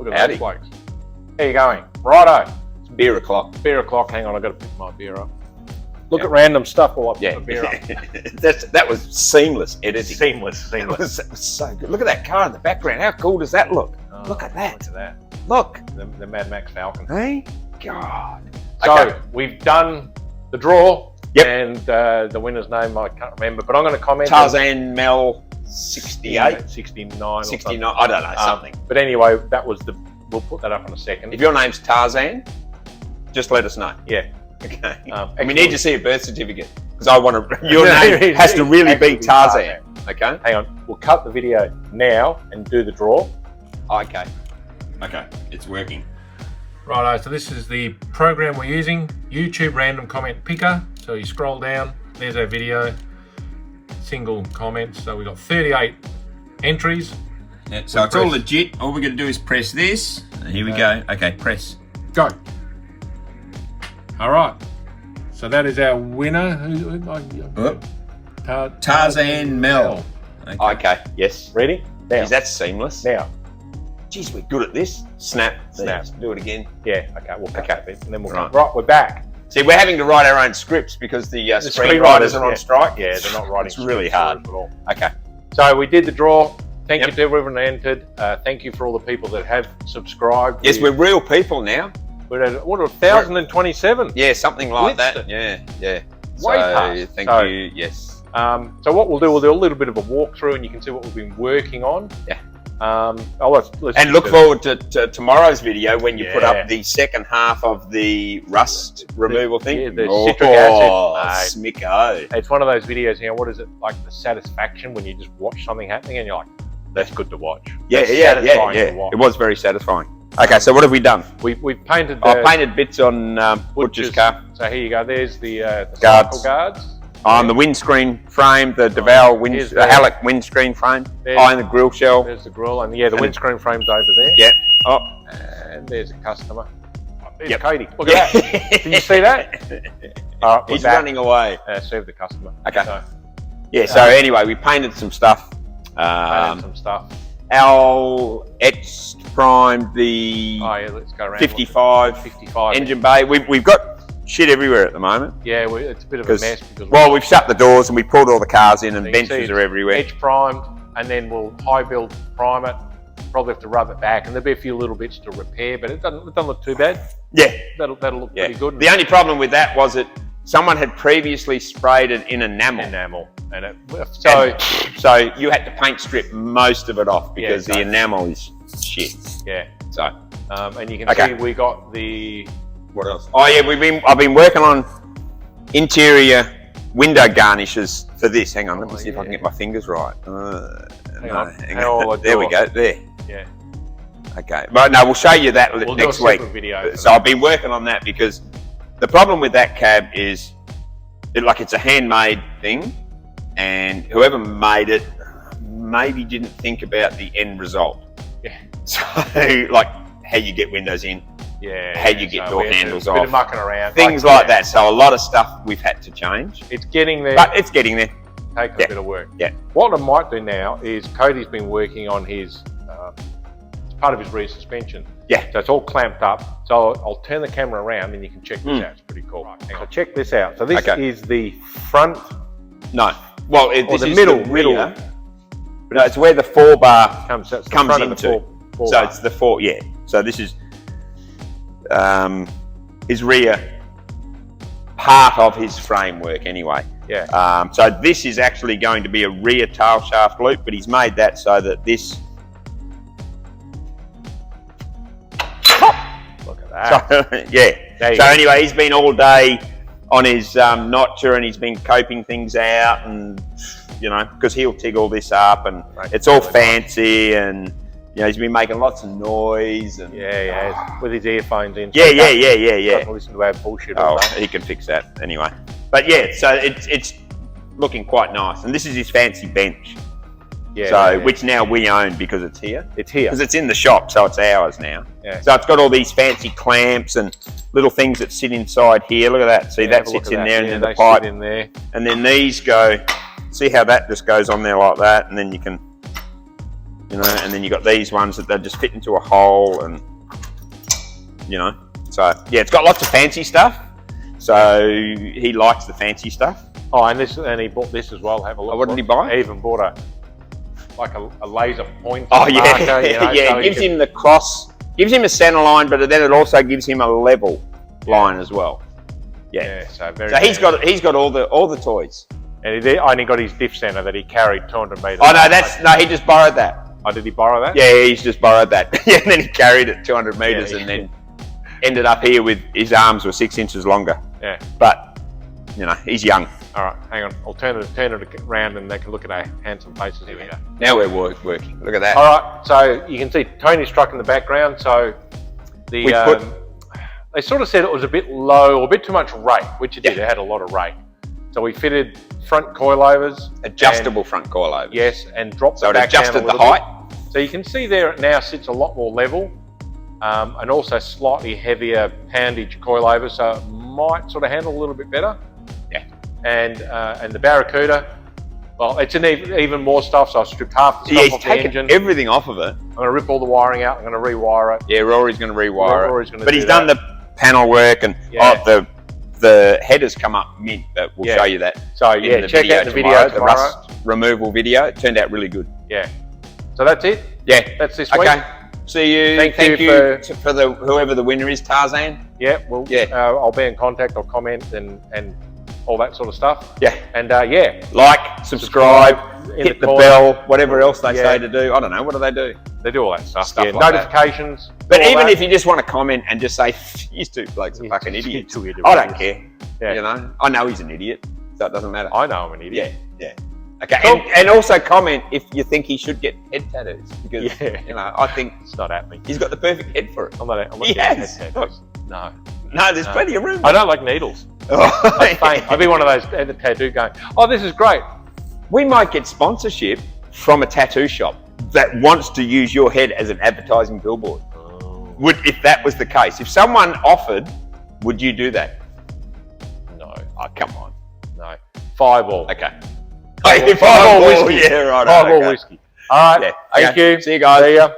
Look at those blokes. How you going? Righto. It's beer o'clock. Beer o'clock. Hang on, I've got to pick my beer up. Look at random stuff while I put the beer up. That was seamless editing. Seamless. That was so good. Look at that car in the background. How cool does that look? Look at that. Look at that. Look. The Mad Max Falcon. Hey? God. So, Okay. we've done the draw. Yep. And the winner's name I can't remember, but I'm going to comment. Tarzan Mel 68? 69. 69. I don't know, something. But anyway, that was we'll put that up in a second. If your name's Tarzan, just let us know. Yeah. Okay. And we need to see a birth certificate because I want to. Your name has to really be Tarzan. Okay. Hang on. We'll cut the video now and do the draw. Okay. Okay. It's working. Righto. So this is the program we're using. YouTube Random Comment Picker. So you scroll down. There's our video. Single comments. So we've got 38 entries. Yeah, so it's all legit. All we're going to do is press this. Here we go. Okay. Press. Go. All right. So that is our winner. Tarzan Mel. Okay. Yes. Ready? Now. Is that seamless? Now. Geez, we're good at this. Snap. Snap. Do it again. Yeah. Okay. We'll cut that bit, and then we'll Right. Right. We're back. See, we're having to write our own scripts because the screenwriters are on strike. Yeah, they're not writing. It's really hard. At all. Okay. So we did the draw. Thank you to everyone that entered. Thank you for all the people that have subscribed. Yes, we're real people now. We're at 1,027. Yeah, something like Blitzed that. Yeah, yeah. Way past. Thank you. Yes. So what we'll do a little bit of a walkthrough, and you can see what we've been working on. Yeah. Let's and look forward to tomorrow's video when you put Yeah. up the second half of the rust removal thing. Yeah, the citric acid. Smicko. It's one of those videos, what is it, like the satisfaction when you just watch something happening and you're like, that's good to watch. Yeah, That's yeah. satisfying to watch. It was very satisfying. Okay, so what have we done? We've painted I painted bits on Butcher's car. So here you go. There's the Guards. cycle guards. On the windscreen frame, the DeVal Here's Halleck windscreen frame. And the grill shell. There's the grill, and the windscreen frame's over there. Yeah. Oh. And there's a customer. There's Yep. Cody. Look at that. Can you see that? All right, He's running away. Serve the customer. Okay. So, Yeah, so anyway, we painted some stuff. painted some stuff. Al etched primed the Let's go around. 55 engine bay. We've got shit everywhere at the moment. Yeah, it's a bit of a mess because we've shut the doors and we pulled all the cars in, and benches are everywhere. Edge primed, and then we'll high build prime it. Probably have to rub it back, and there'll be a few little bits to repair, but it doesn't look too bad. Yeah, that'll look pretty good. The only problem with that was that someone had previously sprayed it in enamel, and so you had to paint strip most of it off because the enamel is shit. Yeah. So and you can see we got the. What else? Oh yeah, I've been working on interior window garnishes for this. Hang on, let me see if I can get my fingers right. Hang on. There we go. There. Yeah. Okay. But no, we'll show you that next week. Video so I've been working on that because the problem with that cab is it's a handmade thing, and whoever made it maybe didn't think about the end result. Yeah. So like how you get windows in. Yeah. How you get door handles off. A bit of mucking around. Things like that. So a lot of stuff we've had to change. It's getting there. But it's getting there. Takes a bit of work. Yeah. What I might do now is Cody's been working on his, it's part of his rear suspension. Yeah. So it's all clamped up. So I'll turn the camera around and you can check this out. It's pretty cool. Right, so check this out. So this is the front. No. Well, this the is middle. the rear. No, it's where the 4-bar comes into. So it's the 4, yeah. So this is his rear part of his framework anyway. Yeah. So this is actually going to be a rear tail shaft loop, but he's made that so that this. Look at that. So, yeah. So anyway, he's been all day on his notcher and he's been coping things out, and because he'll TIG all this up, and it's all fancy, and he's been making lots of noise, and with his earphones in. Yeah. Doesn't listen to our bullshit. Oh, he can fix that anyway. But yeah, so it's looking quite nice, and this is his fancy bench. Yeah. Which now we own because it's here. It's here because it's in the shop, so it's ours now. Yeah. So it's got all these fancy clamps and little things that sit inside here. Look at that. See, that sits in there, and then the pipe in there, and then these go. See how that just goes on there like that, and then you can you know, and then you got these ones that they just fit into a hole, and you know, so yeah, it's got lots of fancy stuff. So he likes the fancy stuff. Oh, and he bought this as well. Have a look. Oh, what did he buy? He even bought a laser pointer. Oh yeah, marker, you know, yeah. so It gives him the cross, gives him a center line, but then it also gives him a level line as well. Yeah. So very. So he's got all the toys. And he only got his diff center that he carried 200 meters. Oh no, he just borrowed that. Oh, did he borrow that? Yeah, he's just borrowed that. Yeah, and then he carried it 200 meters, and then ended up here with his arms were 6 inches longer. Yeah. But you know, he's young. All right, hang on. I'll turn it around, and they can look at our handsome faces. Here we go. Now we're working. Look at that. All right, so you can see Tony's truck in the background. So the they sort of said it was a bit low or a bit too much rate, which it did. It had a lot of rate. So we fitted front coilovers, adjustable front coilovers. Yes, and dropped so the back it adjusted down a the little height. bit. So you can see there it now sits a lot more level, and also slightly heavier poundage coilovers, so it might sort of handle a little bit better. Yeah. And the Barracuda, well, it's in even more stuff. So I stripped half the stuff off the engine. Everything off of it. I'm going to rip all the wiring out. I'm going to rewire it. Yeah, Rory's going to rewire Rory's it. Going to but he's done the panel work, and the headers come up mint. But we'll show you that. So yeah, check out the video. The rust removal video. It turned out really good. Yeah. So that's it. Yeah. That's this week. Okay. See you. Thank you for the whoever the winner is, Tarzan. Yeah. Well. Yeah. I'll be in contact. I'll comment and all that sort of stuff. Yeah. And like, subscribe, hit the bell, whatever else they say to do. I don't know. What do they do? They do all that stuff. Like notifications. That. But even if you just want to comment and just say, "These two blokes are fucking idiots," I don't care. Yeah. You know, I know he's an idiot, so it doesn't matter. I know I'm an idiot. Yeah. Okay. Cool. And also comment if you think he should get head tattoos, because you know, I think it's not happening. He's got the perfect head for it. I'm not getting head tattoos. No, there's plenty of room. I don't like needles. I'd be one of those at the tattoo going, "Oh, this is great." We might get sponsorship from a tattoo shop that wants to use your head as an advertising billboard. If that was the case, if someone offered, would you do that? No. Oh, come on. No. Fireball. Okay. Fireball whiskey. Yeah, right. Fireball whiskey. All right. Yeah. Thank you. See you guys. See ya.